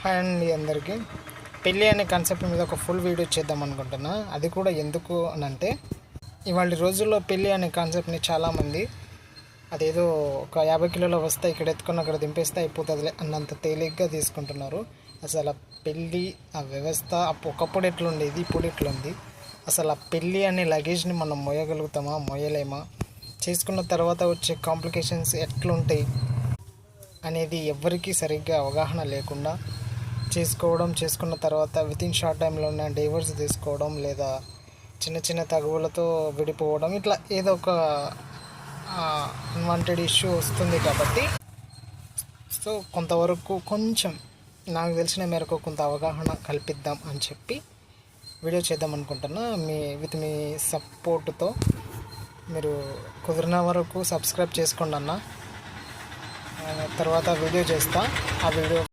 Hi అండి అందరికీ. పెళ్ళి అనే కాన్సెప్ట్ మీద ఒక ఫుల్ వీడియో చేద్దాం అనుకుంటున్నా. అది కూడా ఎందుకు అని అంటే, ఇవాళ రోజుల్లో పెళ్ళి అనే కాన్సెప్ట్ని చాలామంది అదేదో ఒక 50 కిలోల వస్తే ఇక్కడ ఎత్తుకొని అక్కడ దింపేస్తే అయిపోతుంది అన్నంత తేలిగ్గా తీసుకుంటున్నారు. అసలు ఆ పెళ్ళి ఆ వ్యవస్థ ఒకప్పుడు ఎట్లుండేది, ఇప్పుడు ఎట్లుంది, అసలు ఆ పెళ్ళి అనే లగేజ్ని మనం మోయగలుగుతామా, మోయలేమా, చేసుకున్న తర్వాత వచ్చే కాంప్లికేషన్స్ ఎట్లుంటాయి అనేది ఎవ్వరికీ సరిగ్గా అవగాహన లేకుండా చేసుకున్న తర్వాత వితిన్ షార్ట్ టైంలోనే డైవర్స్ తీసుకోవడం, లేదా చిన్న చిన్న తగువులతో విడిపోవడం, ఇట్లా ఏదో ఒక అన్వాంటెడ్ ఇష్యూ వస్తుంది. కాబట్టి కొంతవరకు కొంచెం నాకు తెలిసిన మేరకు కొంత అవగాహన కల్పిద్దాం అని చెప్పి వీడియో చేద్దాం అనుకుంటున్నా. మీ సపోర్టుతో మీరు కుదిరిన వరకు సబ్స్క్రైబ్ చేసుకోండి అన్న. తర్వాత వీడియో చేస్తా. ఆ వీడియో